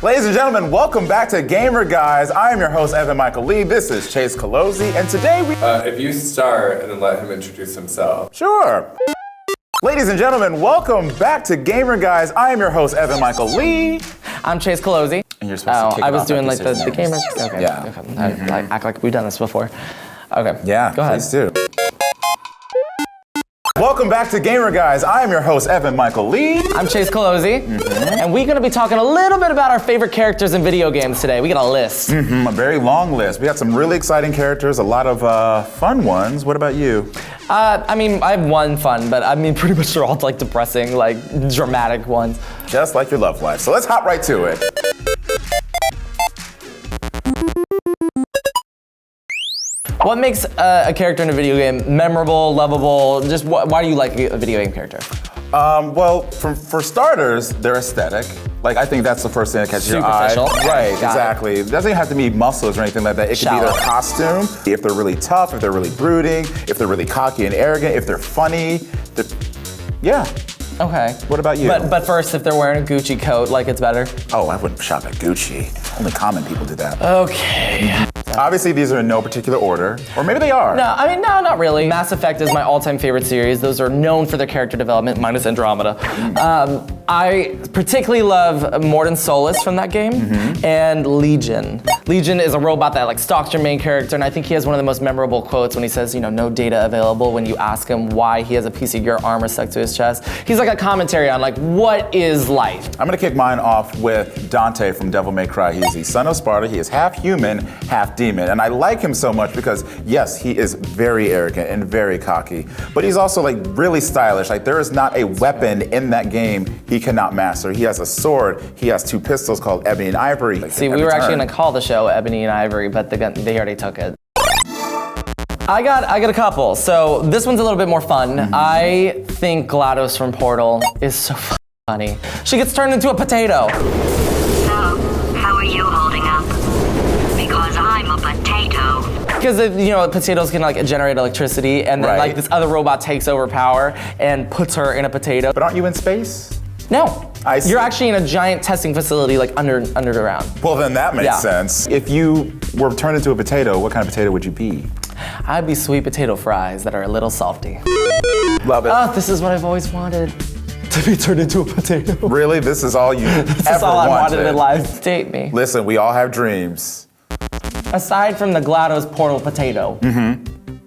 Ladies and gentlemen, welcome back to Gamer Guys. I am your host, Evan Michael Lee. This is Chase Colozzi, and today we... if you start and then let him introduce himself. Sure. Ladies and gentlemen, welcome back to Gamer Guys. I am your host, Evan Michael Lee. I'm Chase Colozzi. And you're supposed to kick I it was off doing after like the six gamer. names. Okay. Yeah. Okay. I act like we've done this before. Okay. Yeah, Go ahead. please do. Welcome back to Gamer Guys. I am your host, Evan Michael Lee. I'm Chase Colozzi, and we're gonna be talking a little bit about our favorite characters in video games today. We got a list. A very long list. We got some really exciting characters, a lot of fun ones. What about you? I mean, I have one fun, but I mean, pretty much they're all like depressing, like dramatic ones. Just like your love life. So let's hop right to it. What makes a character in a video game memorable, lovable? Just why do you like a video game character? Well, for starters, their aesthetic. Like, I think that's the first thing that catches your eye. Superficial. Right, Got exactly. It doesn't have to be muscles or anything like that. It could be their costume, if they're really tough, if they're really brooding, if they're really cocky and arrogant, if they're funny. Yeah. Okay. What about you? But first, if they're wearing a Gucci coat, like it's better. Oh, I wouldn't shop at Gucci. Only common people do that. Okay. Obviously, these are in no particular order, or maybe they are. No, I mean, no, not really. Mass Effect is my all-time favorite series. Those are known for their character development, minus Andromeda. I particularly love Mordin Solus from that game, and Legion. Legion is a robot that like stalks your main character, and I think he has one of the most memorable quotes when he says, you know, no data available, when you ask him why he has a piece of your armor stuck to his chest. He's like a commentary on like, what is life? I'm gonna kick mine off with Dante from Devil May Cry. He's the son of Sparta. He is half human, half demon. And I like him so much because, yes, he is very arrogant and very cocky, but he's also like really stylish. Like, there is not a weapon in that game he cannot master. He has a sword, he has two pistols called Ebony and Ivory. Like, See, we were actually gonna call the show Ebony and Ivory, but they already took it. I got a couple. So this one's a little bit more fun. I think GLaDOS from Portal is so funny. She gets turned into a potato. So, how are you holding up? Because I'm a potato. Because you know, potatoes can like generate electricity, and then like this other robot takes over power and puts her in a potato. But aren't you in space? No. I see. You're actually in a giant testing facility like underground. Well, then that makes sense. If you were turned into a potato, what kind of potato would you be? I'd be sweet potato fries that are a little salty. Love it. Oh, this is what I've always wanted. To be turned into a potato. Really? This is all you ever wanted? This is all I wanted in life. Date me. Listen, we all have dreams. Aside from the GLaDOS Portal potato,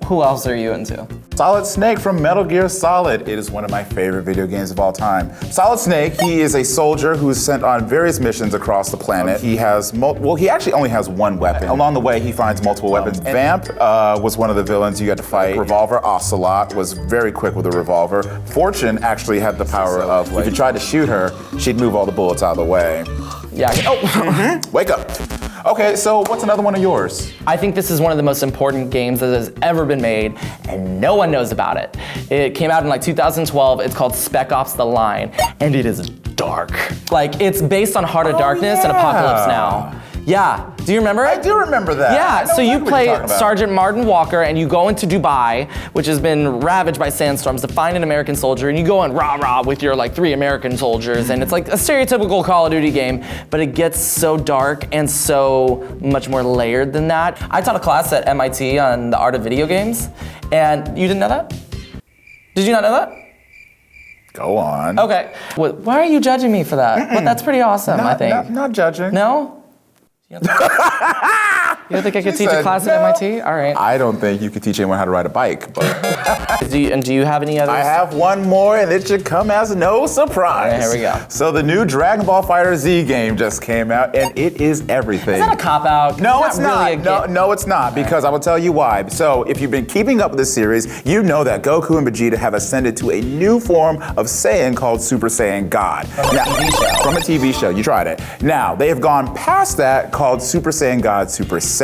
who else are you into? Solid Snake from Metal Gear Solid. It is one of my favorite video games of all time. Solid Snake, he is a soldier who is sent on various missions across the planet. He has, he actually only has one weapon. Along the way, he finds multiple weapons. Vamp was one of the villains you had to fight. Revolver Ocelot was very quick with a revolver. Fortune actually had the power of, like, if you tried to shoot her, she'd move all the bullets out of the way. Yeah. Oh. Wake up. Okay, so what's another one of yours? I think this is one of the most important games that has ever been made, and no one knows about it. It came out in like 2012. It's called Spec Ops The Line, and it is dark. Like, it's based on Heart of Darkness and Apocalypse Now. Yeah, do you remember it? I do remember that. Yeah, so you play Sergeant Martin Walker, and you go into Dubai, which has been ravaged by sandstorms, to find an American soldier, and you go on rah-rah with your like 3 American soldiers, and it's like a stereotypical Call of Duty game, but it gets so dark and so much more layered than that. I taught a class at MIT on the art of video games, and you didn't know that? Did you not know that? Go on. Okay, why are you judging me for that? But that's pretty awesome, I think. Not judging. No? You don't think I could teach a class at MIT? All right. I don't think you could teach anyone how to ride a bike, but. Do you have any others? I have one more, and it should come as no surprise. Okay, here we go. So the new Dragon Ball FighterZ game just came out, and it is everything. Is that a cop-out? No, it's not. Really No, it's not, because I will tell you why. So if you've been keeping up with this series, you know that Goku and Vegeta have ascended to a new form of Saiyan called Super Saiyan God. From a TV show. You tried it. Now, they have gone past that, called Super Saiyan God Super Saiyan.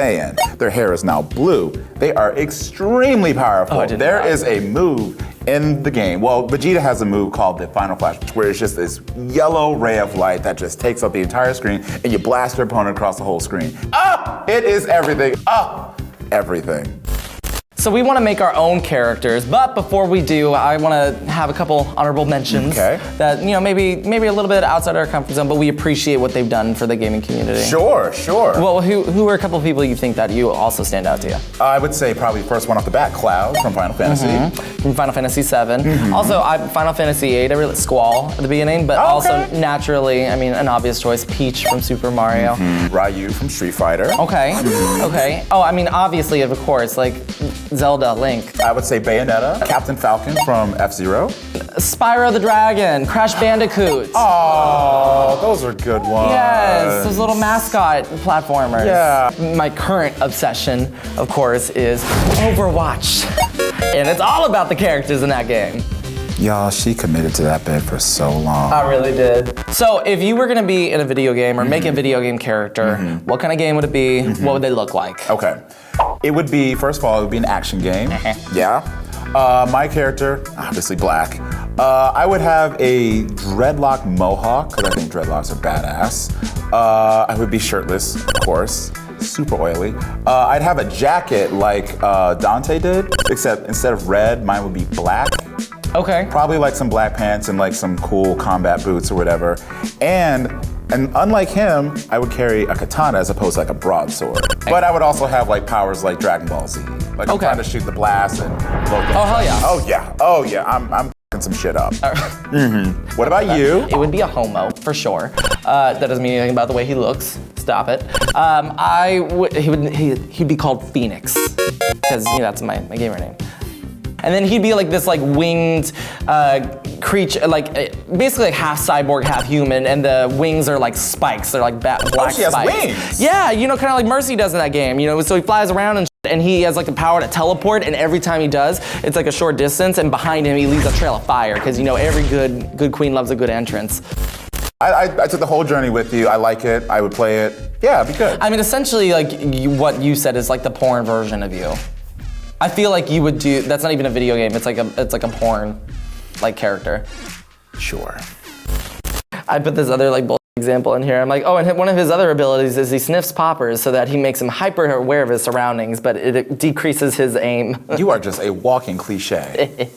Their hair is now blue. They are extremely powerful. There is a move in the game. Well, Vegeta has a move called the Final Flash, where it's just this yellow ray of light that just takes up the entire screen, and you blast your opponent across the whole screen. It is everything. Everything. So we want to make our own characters, but before we do, I want to have a couple honorable mentions that, you know, maybe a little bit outside our comfort zone, but we appreciate what they've done for the gaming community. Sure. Well, who are a couple people you think that you also stand out to you? I would say probably first one off the bat, Cloud from Final Fantasy. From Final Fantasy VII. Also, Final Fantasy VIII, I really Squall at the beginning, but also naturally, I mean, an obvious choice, Peach from Super Mario. Ryu from Street Fighter. Okay. Oh, I mean, obviously, of course, like Zelda, Link. I would say Bayonetta, Captain Falcon from F-Zero. Spyro the Dragon, Crash Bandicoot. Oh, those are good ones. Yes, those little mascot platformers. Yeah. My current obsession, of course, is Overwatch. And it's all about the characters in that game. Y'all, she committed to that bed for so long. I really did. So if you were gonna be in a video game or make a video game character, what kind of game would it be? What would they look like? Okay. It would be, first of all, it would be an action game. Yeah. My character, obviously black. I would have a dreadlock mohawk, because I think dreadlocks are badass. I would be shirtless, of course. Super oily. I'd have a jacket like Dante did, except instead of red, mine would be black. Okay. Probably like some black pants and like some cool combat boots or whatever. And unlike him, I would carry a katana as opposed to like a broadsword. But I would also have like powers like Dragon Ball Z. Like I'm trying to shoot the blast and blow things. Oh, hell yeah. Oh yeah. I'm f***ing some shit up. What about you? It would be a homo, for sure. That doesn't mean anything about the way he looks. Stop it. He'd be called Phoenix, because that's my gamer name. And then he'd be like this like winged creature, like basically like half cyborg, half human, and the wings are like spikes. They're like black spikes. She has wings. Yeah, kind of like Mercy does in that game. So he flies around and he has like the power to teleport, and every time he does, it's like a short distance, and behind him he leaves a trail of fire, because every good queen loves a good entrance. I took the whole journey with you. I like it. I would play it. Yeah, it'd be good. I mean, essentially, like what you said is like the porn version of you. I feel like you would do. That's not even a video game. It's like a porn, like character. Sure. I put this other like bull example in here. I'm like, oh, and one of his other abilities is he sniffs poppers so that he makes him hyper aware of his surroundings, but it decreases his aim. You are just a walking cliche.